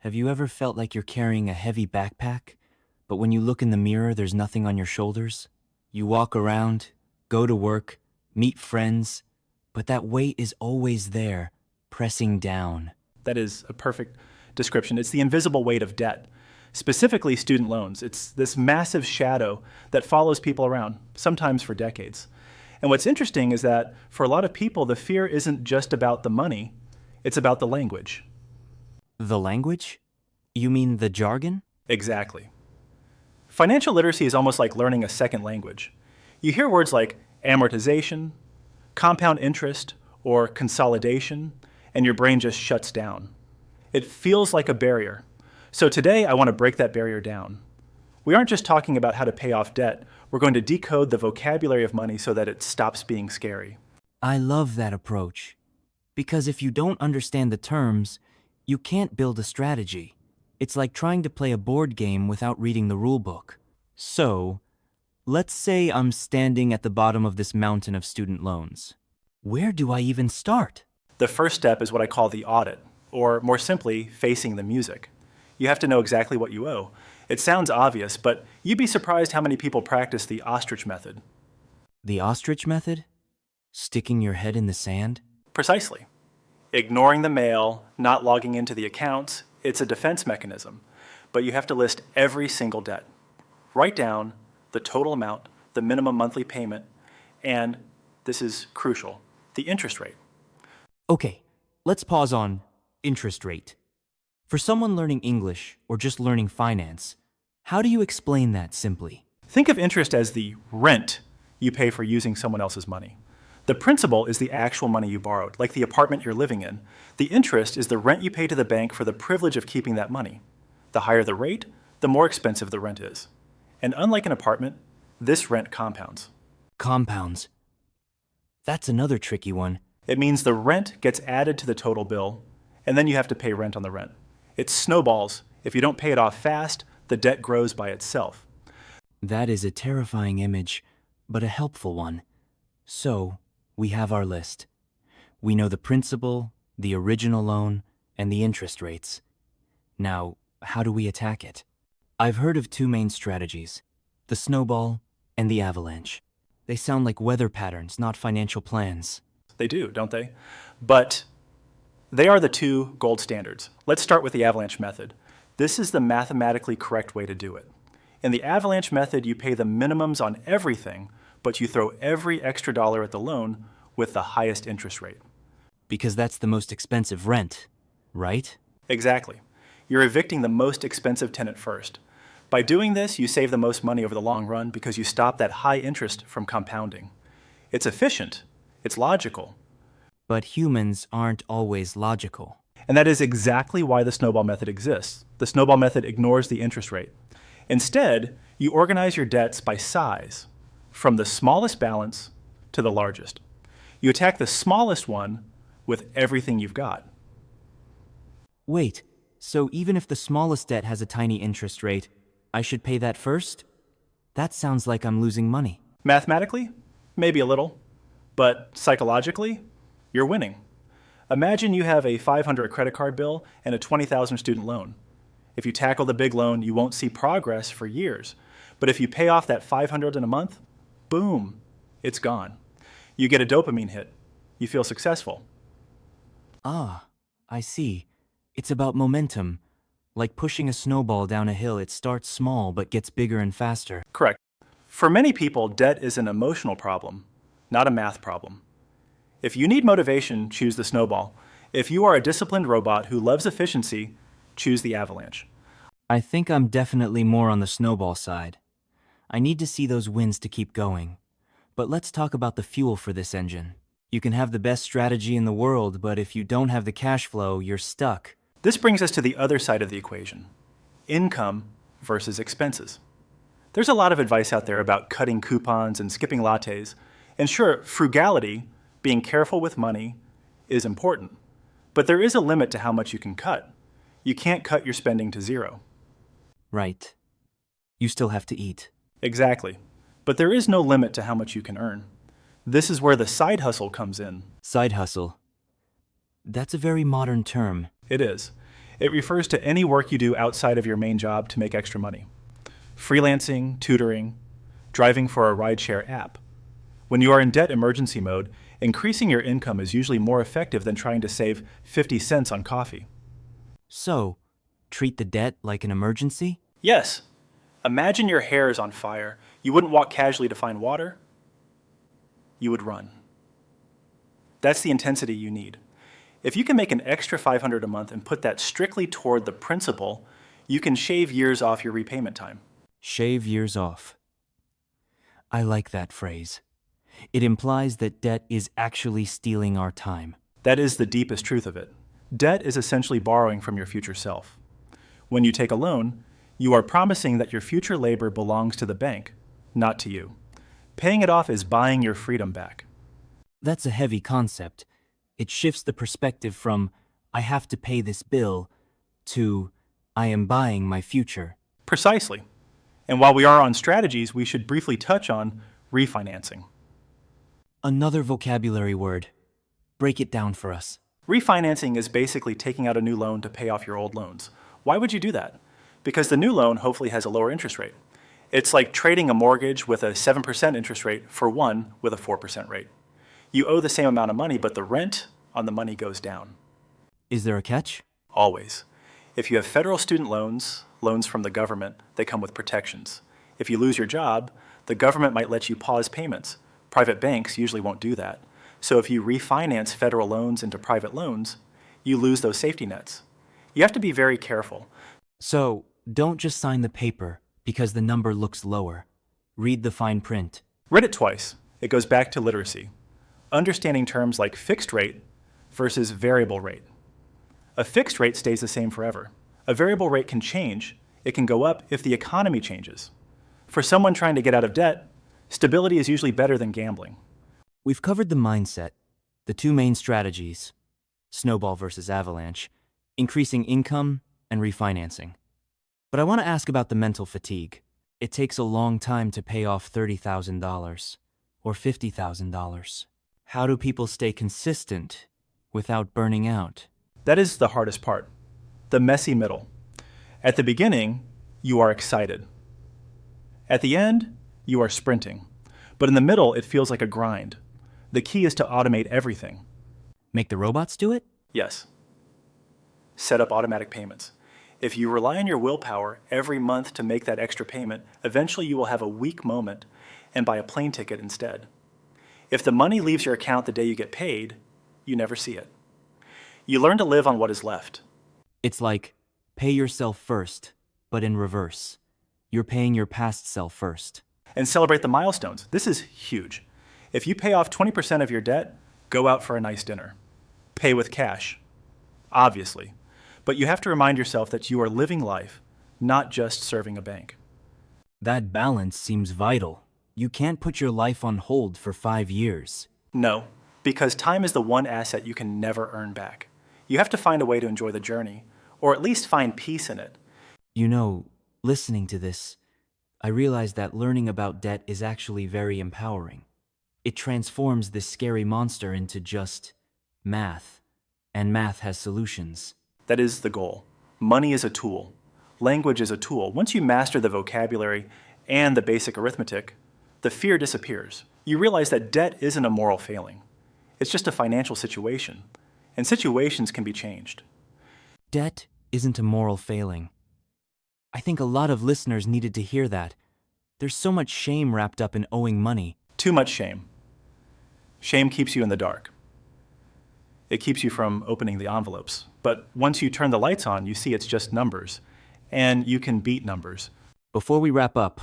Have you ever felt like you're carrying a heavy backpack, but when you look in the mirror, there's nothing on your shoulders? You walk around, go to work, meet friends, but that weight is always there, pressing down. That is a perfect description. It's the invisible weight of debt, specifically student loans. It's this massive shadow that follows people around, sometimes for decades. And what's interesting is that for a lot of people, the fear isn't just about the money, it's about the language. The language? You mean the jargon? Exactly. Financial literacy is almost like learning a second language. You hear words like amortization, compound interest, or consolidation, and your brain just shuts down. It feels like a barrier. So today, I want to break that barrier down. We aren't just talking about how to pay off debt. We're going to decode the vocabulary of money so that it stops being scary. I love that approach. Because if you don't understand the terms, you can't build a strategy. It's like trying to play a board game without reading the rulebook. So, let's say I'm standing at the bottom of this mountain of student loans. Where do I even start? The first step is what I call the audit, or more simply, facing the music. You have to know exactly what you owe. It sounds obvious, but you'd be surprised how many people practice the ostrich method. The ostrich method? Sticking your head in the sand? Precisely. Ignoring the mail, not logging into the accounts, it's a defense mechanism. But you have to list every single debt. Write down the total amount, the minimum monthly payment, and, this is crucial, the interest rate. Okay, let's pause on interest rate. For someone learning English or just learning finance, how do you explain that simply? Think of interest as the rent you pay for using someone else's money. The principal is the actual money you borrowed, like the apartment you're living in. The interest is the rent you pay to the bank for the privilege of keeping that money. The higher the rate, the more expensive the rent is. And unlike an apartment, this rent compounds. Compounds. That's another tricky one. It means the rent gets added to the total bill, and then you have to pay rent on the rent. It snowballs. If you don't pay it off fast, the debt grows by itself. That is a terrifying image, but a helpful one. So, we have our list. We know the principal, the original loan, and the interest rates. Now, how do we attack it? I've heard of two main strategies, the snowball and the avalanche. They sound like weather patterns, not financial plans. They do, don't they? But they are the two gold standards. Let's start with the avalanche method. This is the mathematically correct way to do it. In the avalanche method, you pay the minimums on everything, but you throw every extra dollar at the loan with the highest interest rate. Because that's the most expensive rent, right? Exactly. You're evicting the most expensive tenant first. By doing this, you save the most money over the long run because you stop that high interest from compounding. It's efficient. It's logical. But humans aren't always logical. And that is exactly why the snowball method exists. The snowball method ignores the interest rate. Instead, you organize your debts by size, from the smallest balance to the largest. You attack the smallest one with everything you've got. Wait, so even if the smallest debt has a tiny interest rate, I should pay that first? That sounds like I'm losing money. Mathematically, maybe a little, but psychologically, you're winning. Imagine you have a $500 credit card bill and a $20,000 student loan. If you tackle the big loan, you won't see progress for years. But if you pay off that $500 in a month, boom, it's gone. You get a dopamine hit. You feel successful. Ah, I see. It's about momentum. Like pushing a snowball down a hill, it starts small but gets bigger and faster. Correct. For many people, debt is an emotional problem, not a math problem. If you need motivation, choose the snowball. If you are a disciplined robot who loves efficiency, choose the avalanche. I think I'm definitely more on the snowball side. I need to see those wins to keep going. But let's talk about the fuel for this engine. You can have the best strategy in the world, but if you don't have the cash flow, you're stuck. This brings us to the other side of the equation, income versus expenses. There's a lot of advice out there about cutting coupons and skipping lattes. And sure, frugality, being careful with money, is important. But there is a limit to how much you can cut. You can't cut your spending to zero. Right. You still have to eat. Exactly. But there is no limit to how much you can earn. This is where the side hustle comes in. Side hustle. That's a very modern term. It is. It refers to any work you do outside of your main job to make extra money. Freelancing, tutoring, driving for a rideshare app. When you are in debt emergency mode, increasing your income is usually more effective than trying to save 50 cents on coffee. So, treat the debt like an emergency? Yes. Imagine your hair is on fire. You wouldn't walk casually to find water. You would run. That's the intensity you need. If you can make an extra $500 a month and put that strictly toward the principal, you can shave years off your repayment time. Shave years off. I like that phrase. It implies that debt is actually stealing our time. That is the deepest truth of it. Debt is essentially borrowing from your future self. When you take a loan, you are promising that your future labor belongs to the bank, not to you. Paying it off is buying your freedom back. That's a heavy concept. It shifts the perspective from, I have to pay this bill, to, I am buying my future. Precisely. And while we are on strategies, we should briefly touch on refinancing. Another vocabulary word. Break it down for us. Refinancing is basically taking out a new loan to pay off your old loans. Why would you do that? Because the new loan hopefully has a lower interest rate. It's like trading a mortgage with a 7% interest rate for one with a 4% rate. You owe the same amount of money, but the rent on the money goes down. Is there a catch? Always. If you have federal student loans, loans from the government, they come with protections. If you lose your job, the government might let you pause payments. Private banks usually won't do that. So if you refinance federal loans into private loans, you lose those safety nets. You have to be very careful. So, don't just sign the paper because the number looks lower. Read the fine print. Read it twice. It goes back to literacy. Understanding terms like fixed rate versus variable rate. A fixed rate stays the same forever. A variable rate can change. It can go up if the economy changes. For someone trying to get out of debt, stability is usually better than gambling. We've covered the mindset, the two main strategies, Snowball versus Avalanche, increasing income and refinancing. But I want to ask about the mental fatigue. It takes a long time to pay off $30,000 or $50,000. How do people stay consistent without burning out? That is the hardest part, the messy middle. At the beginning, you are excited. At the end, you are sprinting. But in the middle, it feels like a grind. The key is to automate everything. Make the robots do it? Yes. Set up automatic payments. If you rely on your willpower every month to make that extra payment, eventually you will have a weak moment and buy a plane ticket instead. If the money leaves your account the day you get paid, you never see it. You learn to live on what is left. It's like, pay yourself first, but in reverse. You're paying your past self first. And celebrate the milestones. This is huge. If you pay off 20% of your debt, go out for a nice dinner. Pay with cash, obviously. But you have to remind yourself that you are living life, not just serving a bank. That balance seems vital. You can't put your life on hold for 5 years. No, because time is the one asset you can never earn back. You have to find a way to enjoy the journey, or at least find peace in it. You know, listening to this, I realize that learning about debt is actually very empowering. It transforms this scary monster into just math, and math has solutions. That is the goal. Money is a tool. Language is a tool. Once you master the vocabulary and the basic arithmetic, the fear disappears. You realize that debt isn't a moral failing. It's just a financial situation, and situations can be changed. Debt isn't a moral failing. I think a lot of listeners needed to hear that. There's so much shame wrapped up in owing money. Too much shame. Shame keeps you in the dark. It keeps you from opening the envelopes. But once you turn the lights on, you see it's just numbers, and you can beat numbers. Before we wrap up,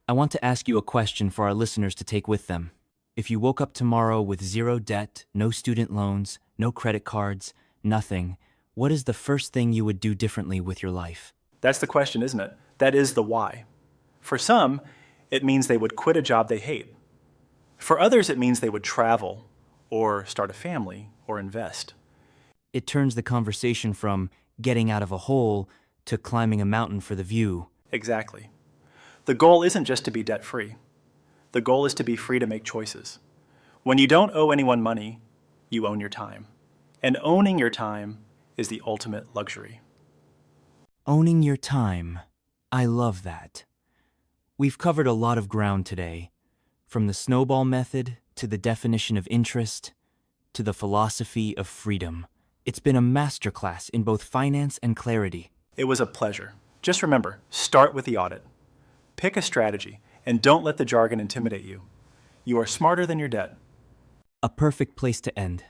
I want to ask you a question for our listeners to take with them. If you woke up tomorrow with zero debt, no student loans, no credit cards, nothing, what is the first thing you would do differently with your life? That's the question, isn't it? That is the why. For some, it means they would quit a job they hate. For others, it means they would travel, or start a family, or invest. It turns the conversation from getting out of a hole to climbing a mountain for the view. Exactly. The goal isn't just to be debt-free. The goal is to be free to make choices. When you don't owe anyone money, you own your time. And owning your time is the ultimate luxury. Owning your time. I love that. We've covered a lot of ground today, from the snowball method to the definition of interest to the philosophy of freedom. It's been a masterclass in both finance and clarity. It was a pleasure. Just remember, start with the audit. Pick a strategy, and don't let the jargon intimidate you. You are smarter than your debt. A perfect place to end.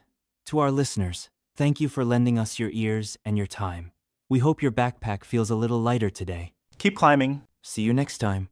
To our listeners, thank you for lending us your ears and your time. We hope your backpack feels a little lighter today. Keep climbing. See you next time.